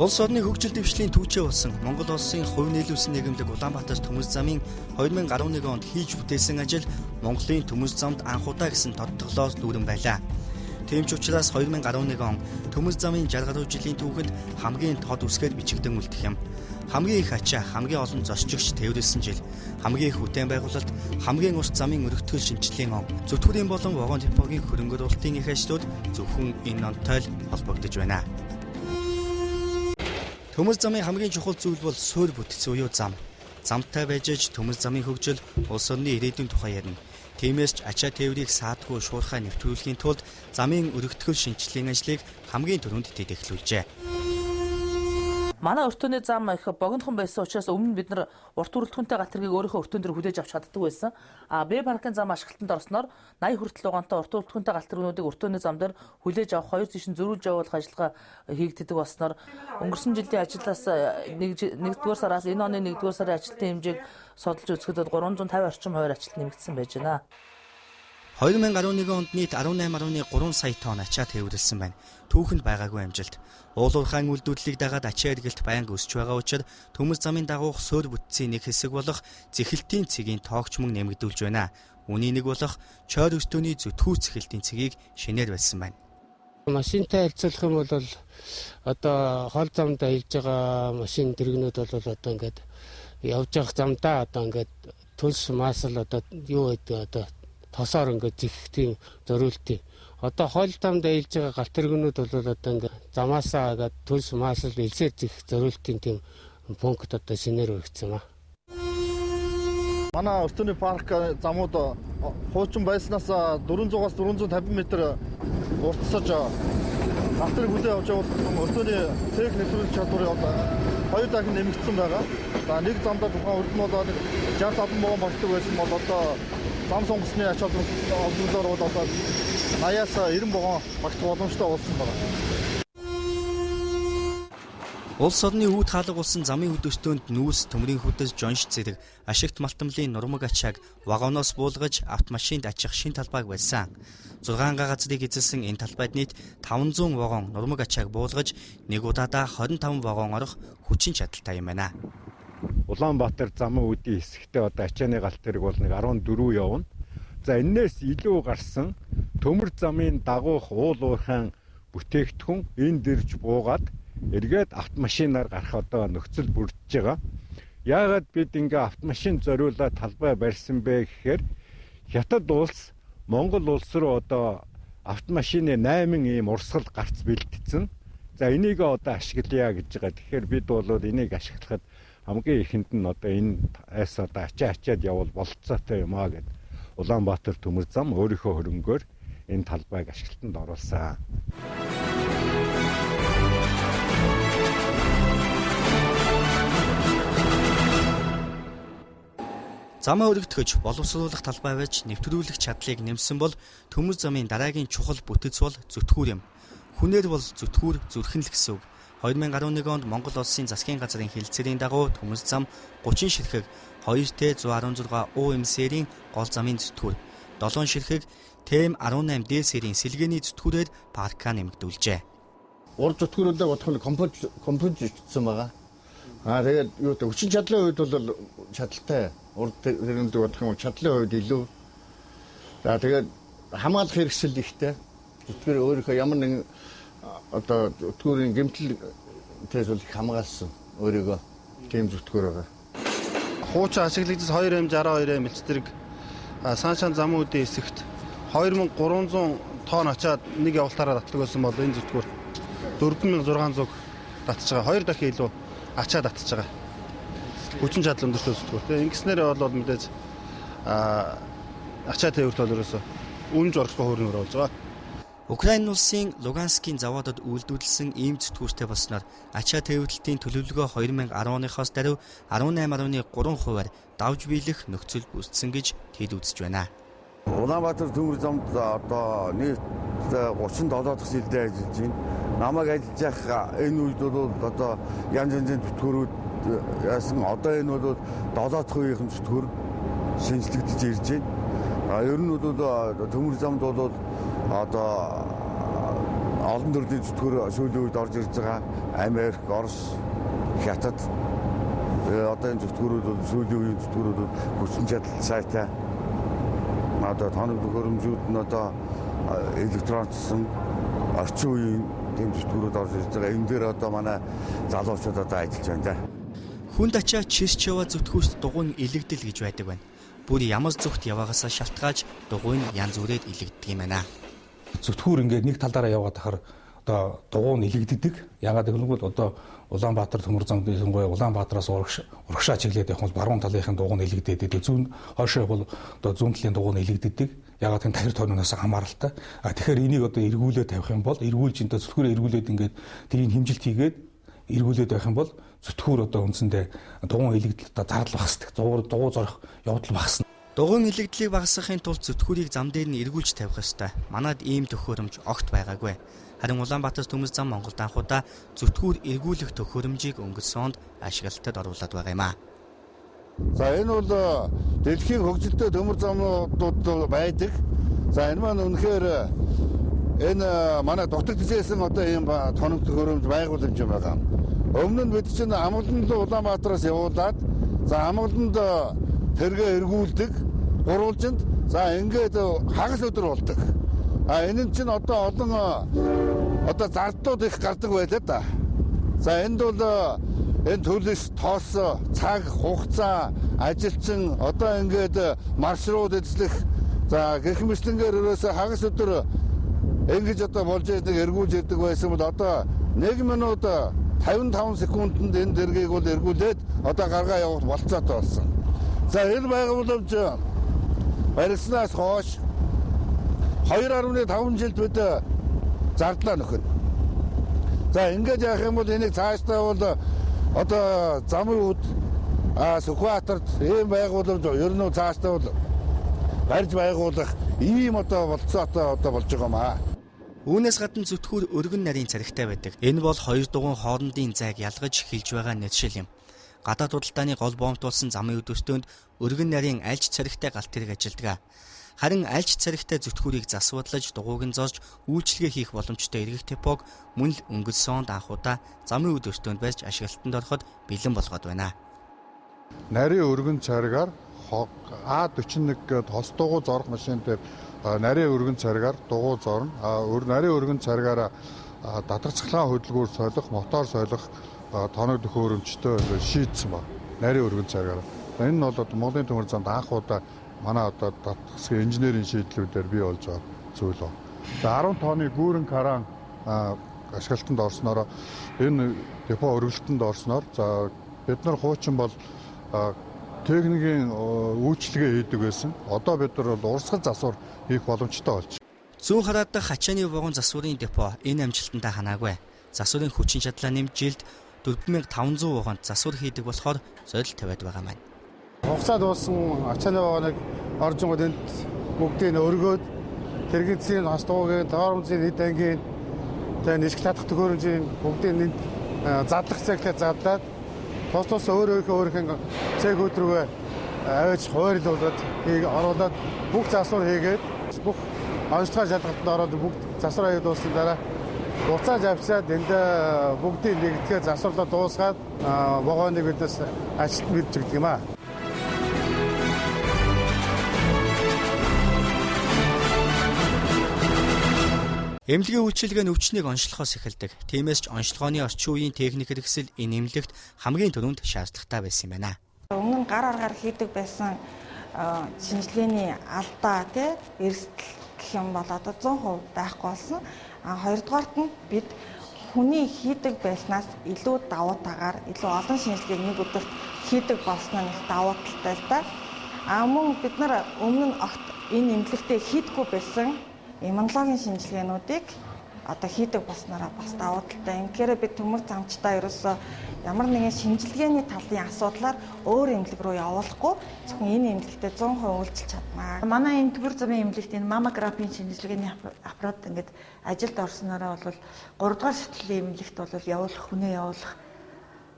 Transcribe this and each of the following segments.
Улс орны хөгжил дэвшлийн түүчээ болсон Монгол улсын хувь нийлүүлсэн нийгэмлэг Улаанбаатар Төмөс замын 2011 онд хийж бүтээсэн ажил Монголын Төмөс замд анхудаа гэсэн тодтголоос дүүрэн байлаа. Тийм ч учраас 2011 он Төмөс замын 60 гаруй жилийн түүхэнд хамгийн тод үсгээр бичигдэн үлдэх юм. Хамгийн их ачаа, хамгийн олон зочигч тээвэрлсэн жил, хамгийн их бүтээн байгуулалт, хамгийн урт замын өргөтгөл шинжилгээний он, зүтгүүрийн болон вагон депогийн хөрөнгө оруулалтын их ажлууд зөвхөн энэ онтой л холбогдож байна. Төмөс замын хамгийн чухал зүйл бол суурь бүтцэн буюу зам. Замтай байж аж Төмөс замын хөгжил улс орны ирээдүйн тухай ярина. Тиймээс ч ачаа тээврийг саадгүй шуурхай нэвтрүүлэхийн тулд замын өргөтгөл шинжилгээний ажлыг хамгийн түрүүнд тэдэхлүүлжээ. Манай өртөөний зам их богинохон байсан учраас өмнө бид нар урт хүрэлтгүнтэй галтэргийг өөрийнхөө өртөөн дээр хүлээж авч чаддаг байсан. Б паркын зам ашиглалтанд орсноор 80 хүртэл угаантай урт хүрэлтгүнтэй галтэргүүдийг өртөөний зам дээр хүлээж авах хоёр тишин зөрүүлж явуулах ажиллагаа хийгддэг болсноор өнгөрсөн жилийн ажлаас 1-р сараас энэ оны 1-р сарын ажилтны хэмжээг судалж үзэхэд 350 орчим хувиар ажилт нэмэгдсэн байж байна. 2011 онд нийт 18.3 сая тонн ачаа тээвэрлсэн байна. Түүхэнд байгаагүй амжилт. Уулуурхайн үйлдвэрлэлийг дагаад ачаа эргэлт байнга өсч байгаа учраас Төмөс замын дагуух суурь бүтцийн нэг хэсэг болох цэхэлтийн цэгийн тоогч мөн нэмэгдүүлж байна. Үүний нэг болох чойр өртөөний зүтгүүр цэхэлтийн цэгийг шинээр барьсан байна. Машинтай харьцуулах юм бол одоо хол замд аялж байгаа машин тэрэгнүүд бол одоо ингээд явж явах замдаа одоо ингээд төлс маасл одоо юу гэдэг одоо тосоор ингээд зихэх тийм зориултын. Одоо хол замд аялж байгаа галт тэрэгнүүд бол одоо ингээд замаасаа ингээд төлс маасл элсээр зихэх зориултын тийм пункт одоо шинээр өргөцсөн ба. Манай өртөөний парк замууд хуучин байснаас 400-аас 450 м уртсаж галт тэрэг хүлээ авч явуулсан өртөөний цэг нэвтрүүлэх чадварыг одоо хоёр дахин нэмэгдсэн байгаа. За нэг замдаа тухайн өртөн бол 60-70 мөгөн болдог байсан бол одоо зам сонгосны ач холбогдолоор бол одоо 80-аас 90 вагон багтах боломжтой болсон байна. Улс орны үүд хаалгуулсан замын хөдөөстөөнд нүүс, төмрийн хөдөс, жонш зэрэг ашигт малтамлын нурмаг ачааг вагоноос буулгаж автомашинд ачих шин талбайг барьсан. 6 газрыг эзэлсэн энэ талбайд нийт 500 вагон нурмаг ачааг буулгаж нэг удаадаа 25 вагон орох хүчин чадалтай юм байна. Улаанбаатар замын үүдийн хэсэгтээ одоо ачааны галт тэрэг бол нэг 14 явна. За энээс илүү гарсан төмөр замын дагуух уулуурхайн бүтээгдэхүүн энэ дэрж буугаад эргээд автомашинаар гарах одоо нөхцөл бүрдэж байгаа. Яагаад бид ингээ автомашин зориулаад талбай барьсан бэ гэхээр хятад улс Монгол улс руу одоо автомашины 8 ийм урсгал гарц бэлтгэсэн. За энийг одоо ашиглая гэж байгаа. Тэгэхээр бид бол энийг ашиглахад хамгийн ихэнд нь одоо энэ айс одоо ачаад явал болцоотой юм аа гэд Улаанбаатар Төмөс зам өөрийнхөө хөрөнгөөр энэ талбайг ашиглалтанд оруулсан. Замаа өргөтгөж, боловсруулах талбай байж нэвтрүүлэх чадлыг нэмсэн бол Төмөс замын дараагийн чухал бүтэц бол зүтгүүр юм. Хүнээр бол зүтгүүр зүрхэн л гэсэн үг. 2011 онд Монгол улсын засгийн газрын хэлэлцээрийн дагуу Төмөс зам 30 ширхэг 2Т116 УМ-серийн гол замын зүтгүүр, 7 ширхэг ТМ18D серийн сэлгээний зүтгүүрээр парка нэмэгдүүлжээ. Урд зүтгүүрүүдээ бодох нь композитсэн байгаа. Тэгээд юу гэдэг хүчин чадлын хувьд бол чадaltaй. Урд тэрнүүд бодох юм чадлын хувьд илүү. За тэгээд хамгаалах хэрэгсэл ихтэй. Зүтгүүр өөрийнхөө ямар нэгэн одоо зүтгүүрийн гэмтэлээс бол их хамгаалсан өөрийгөө тийм зүтгүүр байгаа. Хуучин ашиглагдсан 2М62 мэлц зэрэг Саншаан замын үүдийн хэсэгт 2300 тонн ачаад нэг явалтаараа татдаг байсан бол энэ зүтгүүр 4600 татж байгаа. Хоёр дахин илүү ачаа татж байгаа. Хүчин чадал өндөртэй зүтгүүр. Тэгээ ингэснээр бол мэдээж ачаа тээвэрт бол ерөөсөө үнж орохтой хөрөнгө оруулж байгаа. Украин улсын Луганскийн заводод үйлдвэрлэсэн ийм зүтгүүртэй болсноор ачаа тээвэрлэлтийн төлөвлөгөө 2010 оноос даруй 18.3%-аар давж биелэх нөхцөл бүрдсэн гэж тэд үзэж байна. Улаанбаатар Төмөр замд одоо нийт 37 дахь жилдээ ажиллаж байна. Намайг ажиллаж явах энэ үед бол одоо янз янзын зүтгүүрүүд яасан одоо энэ бол 7 дахь үеийн зүтгүүр шинжлэгдэж ирж байна. Ер нь бол Төмөр замд бол одоо олон төрлийн зүтгүүр сүүлийн үед орж ирж байгаа. Америк, Орос, Хятад одоо энэ зүтгүүрүүд бол сүүлийн үеийн зүтгүүрүүд хүчин чадал сайтай. Одоо тоног төхөөрөмжүүд нь одоо электронцсон орчин үеийн тэм зүтгүүрүүд орж ирж байгаа. Энэ дээр одоо манай залуучууд одоо ажиллаж байна да. Хүнд ачаа Чисчева зүтгүүрт дугуйн илэгдэл гэж байдаг байна. Бүр ямар зүгт яваагаас шалтгаалж дугуйн янз бүрээр илэгддэг юм байна. Зүтгүүр ингээд нэг талаараа яваад тахаар одоо дугуй нь илэгддэг. Ягаад гэвэл одоо Улаанбаатар төмөр замд Улаанбаатараас урагшаа чиглээд явах бол баруун талынхын дугуй нь илэгдээд зүүн хойшоо бол одоо зүүн талын дугуй нь илэгддэг. Ягаад гэвэл тахир тойрноос хамааралтай. Тэгэхээр энийг одоо эргүүлээд тавих юм бол эргүүлж энэ зүтгүүрээ эргүүлээд ингээд тэрийг хэмжилт хийгээд эргүүлээд байх юм бол зүтгүүр одоо үндсэндээ дугуйн илэгдэлд зардал багасдаг. Дугуй зорих явдал багасна. Дугуйн илэгдлийг багасгахын тулд зүтгүүрийг зам дээр нь эргүүлж тавих ёстой. Манайд ийм төхөөрөмж огт байгаагүй. Харин Улаанбаатар төмөс зам Монголд анхудаа зүтгүүр эргүүлэх төхөөрөмжийг өнгөрсөн онд ашиглалтад оруулаад байгаа юм аа. За энэ бол дэлхийн хөгжилтэй төмөр замуудад байдаг. За энэ маань үнэхээр энэ манай дутагдчихсэн одоо ийм тоног төхөөрөмж байгууламж юм байгаа. Өмнө нь бид чинь амгаланд Улаанбаатараас явуулаад за амгаланд тэргээ эргүүлдэг, гурвалжинд за ингээд хагас өдөр болдог. А энэ чинь одоо олон одоо зардлууд их гардаг байлаа да. За энд бол энэ төлөс тоос цаг хугацаа ажилчин одоо ингээд маршрут эзлэх за гэх мэтлэнгээр ерөөсө хагас өдөр ингэж одоо болж байдаг эргүүлж ирдэг байсан бол одоо 1 минут 55 секундэд энэ дэргийг бол эргүүлээд одоо гаргаа явах болцоотой болсон. За энэ байгууламж баригснаас хойш 2.5 жилд бид зардлаа нөхөн. За ингэж яах юм бол энийг цаашдаа бол одоо замын үд Сүхбаатарт ийм байгууламж ер нь цаашдаа бол барьж байгуулах ийм одоо болцоотой одоо болж байгаа юм аа. Үүнээс гадна зүтгүүр өргөн нарийн царигтай байдаг. Энэ бол хоёр дугуйн хоорондын зайг ялгаж хэлж байгаа нэвшил юм. Гадаад худалдааны гол боомтуулсан замын өдөртөнд өргөн нарийн альж царигтай галт тэрэг ажилдаг. Харин альж царигтай зүтгүүрийг засварлаж дугуйг нь зоож үйлчлэгээ хийх боломжтой эргэх депог мөн л өнгөрсөн онд анхудаа замын өдөртөнд барьж ашиглалтанд ороход бэлэн болгоод байна. Нарийн өргөн царигаар А41 гээд хос дугуй зорох машин дээр нарийн өргөн царигаар дугуй зорно. Нарийн өргөн царигаараа дадагцахлаа хөдөлгүүр солих, мотор солих тоног төхөөрөмжтэй шийдсэн ба. Нарийн өргөн царигаараа. Энэ нь бол Монголын төмөр замд анх удаа манай одоо дадагцгийн инженерийн шийдлүүдээр бий болж байгаа зүйл ба. 10 тонны гүүрэн каран ашиглалтанд орсноор энэ депо өргөлтөнд орсноор за бид нар хуучин бол техникийн үйлчлэгээ хийдэг байсан. Одоо бид нар бол урсгал засвар хийх боломжтой болж. Зүүн хараад дахь хачааны вагон засварын депо энэ амжилтандаа ханаагүй. Засварын хүчин чадлаа нэмж жилд 4500 вагонд засвар хийдэг болохоор зорилт тавиад байгаа маань. Хугацаа дууссан ачааны вагоныг орж ингод энд бүгдийг өргөөд тэргийн цэгийн хос дугуйгийн доормцын эд ангийн тэгээ нисэх татах төхөөрөмжийн бүгдийг энд задлах цагтаа задлаад тус өөрийнхөө цэг өдрөөгөө аваач хойрлуулад оруулаад бүх засвар хийгээд бүх онцгой шалгалтанд ороод бүгд засвар хийгээд дууссан дараа буцааж авчираад энд бүгдийг нэгтгэхэд засварлаа дуусгаад вагоныг биднес ажилт мэдж өгдөг юм аа. Эмнэлгийн үйлчилгээ нь өвчнийг онцлохоос эхэлдэг. Тиймээс ч онцлогооны орчин үеийн техник хэрэгсэл энэ эмнэлэгт хамгийн түрүүнд шаардлагатай байсан юм байна. Өмнө нь гар аргаар хийдэг байсан шинжилгээний алдаа эрсдэл гэх юм бол одоо 100% байхгүй болсон. Хоёрдугаарт нь бид хүний хийдэг байснаас илүү давуу тагаар илүү олон шинжилгээг нэг өдөрт хийдэг болсноо нэг давуу талтай л да. Мөн бид нар өмнө нь огт энэ эмнэлэгтээ хийдэггүй байсан иммунологийн шинжилгээнүүдийг одоо хийдэг болсноор бас давуу талтай. Инхээр бид төмөр замчдаа ерөөсөө ямар нэгэн шинжилгээний талын асуудлаар өөр эмнэлэг рүү явуулахгүй зөвхөн энэ эмнэлэгтээ 100% үйлчилж чадмаа. Манай энэ төмөр замын эмнэлэгт энэ маммографийн шинжилгээний аппарат ингээд ажилд орсноороо бол 3 дугаар шатлалын эмнэлэгт бол явуулах хүнээ явуулах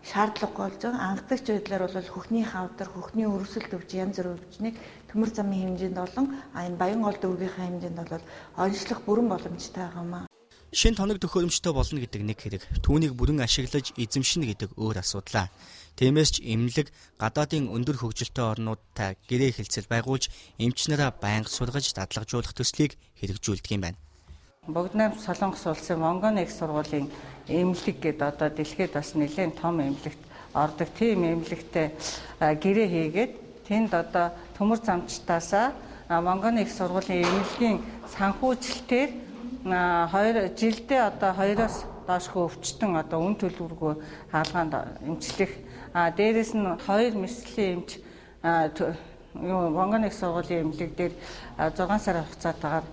шаардлагагүй болж байгаа. Анхдагч байдлаар бол хөхний хавдар, хөхний өрөвсөл төвч янз бүр өвчнийг төмөр замын хэмжээнд болон энэ баян гол дүүргийнхаа хэмжээнд бол онцлох бүрэн боломжтой байгаа юм аа. Шинэ тоног төхөөрөмжтэй болно гэдэг нэг хэрэг. Түүнийг бүрэн ашиглаж эзэмшнэ гэдэг өөр асуудал. Тиймээс ч эмнэлэг гадаадын өндөр хөгжилтэй орнуудтай гэрээ хэлцэл байгуулж эмч нараа байнга сургаж дадлагжуулах төслийг хэрэгжүүлдэг юм байна. Богднайм Солонгос улсын Монгоны их сургуулийн эмнэлэг гэдэг одоо дэлхийд бас нэлээд том эмнэлэгт ордог. Тийм эмнэлэгтээ гэрээ хийгээд тэнд одоо төмөр замчтаасаа Монгоны их сургуулийн эмнэлгийн санхүүжилтээр 2 жилдээ одоо 2-оос доошгүй өвчтөн одоо үн төлбөргүй хаалгаанд эмчлэх. Дээрээс нь 2 мэслийн эмч Монгоны их сургуулийн эмнэлэг дээр 6 сарын хугацаатаагаар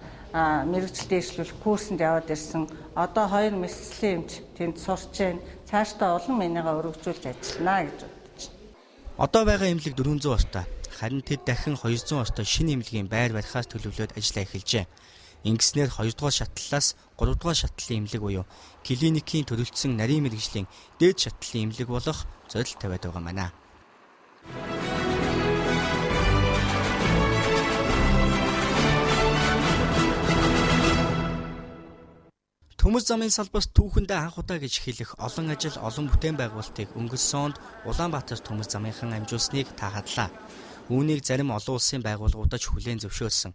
мэргэжил дэвшлүүлэх курсанд яваад ирсэн. Одоо 2 мэслийн эмч тэнд сурч байна. Цаашдаа олон мянгагаа өргөжүүлж ажиллана гэж бодож байна. Одоо байгаа эмнэлэг 400 ортой. Харин тэд дахин 200 ортой шинэ эмнэлгийн байр барихаас төлөвлөд ажиллаа эхэлжээ. Ингэснээр 2 дугаар шатлалаас 3 дугаар шатлалын эмнэлэг буюу клиникийн төрөлдсөн нарийн мэргэжлийн дээд шатлалын эмнэлэг болох зорилт тавиад байгаа маа. Төмөр замын салбарт түүхэндээ анх удаа гэж хэлэх олон ажил олон бүтээн байгуулалтыг өнгөрсөн онд Улаанбаатар төмөр замынхан амжуулсныг таахадлаа. Үүнийг зарим олон улсын байгууллагуудад хүлээн зөвшөөрсөн.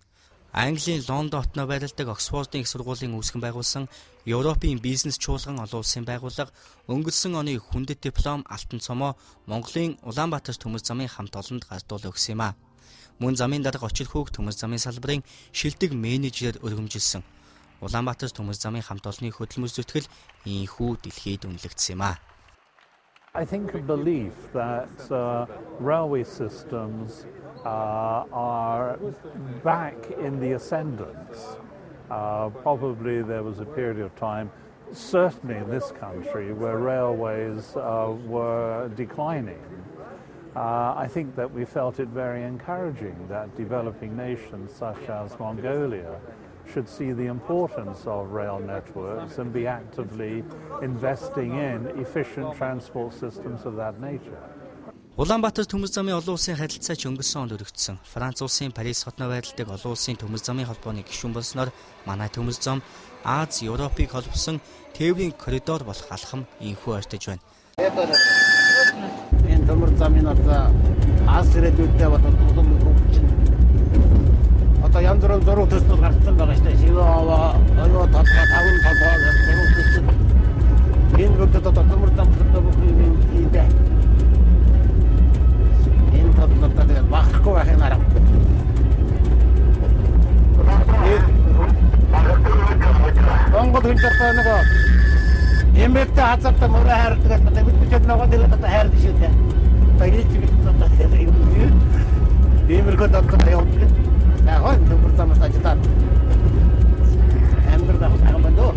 Английн Лондон хотноо байрладаг Оксфордын их сургуулийн үүсгэн байгуулсан Европын бизнес чуулган олон улсын байгууллага өнгөрсөн оны хүндэт диплом алтан цомоо Монголын Улаанбаатар төмөр замын хамт олонд гардуулж өгсөн юм а. Мөн замын дарга очир хүүг төмөр замын салбарын шилдэг менежерээр өргөмжилсөн. Улаанбаатар төмөр замын хамт олонны хөдөлмөр зүтгэл ийхүү дэлхийд үнэлэгдсэн юм а. I think a belief that railway systems are back in the ascendance. Probably there was a period of time, certainly in this country, where railways were declining. I think that we felt it very encouraging that developing nations such as Mongolia should see the importance of rail networks and be actively investing in efficient transport systems of that nature. Улаанбаатар төмөр замын олон улсын харилцаач өнгөрсөн онд өргөцсөн. Франц улсын Парис хотноо байрладаг олон улсын төмөр замын холбооны гишүүн болсноор манай төмөр зам Аз, Европыг холбосон тээврийн коридор болох алхам ийхүү ойртож байна. Энэ төмөр замын одоо Аз ирээдүйдээ болоод хөгжин. Одоо янз бүрийн зураг төслүүд гарсан байгаа шүү дээ. Шиваа, оюу толгой, таван толгой зураг төслүүд. Энэ бүтэд одоо төмөр замд бүх юм ийдэ. Тэгээд багхгүй байх юм арга. Монгол хөлтэй нөгөө эмэгтэй хазартаа мөрөө хайрдаг гэдэг бид нөгөө дэлгэд хайрдаг шүү дээ. Тэгээд чигээр иймэрхүү доктор явуулж яг хоо төмөр замаас ажиллаад амьдрал авах юм байна дөө.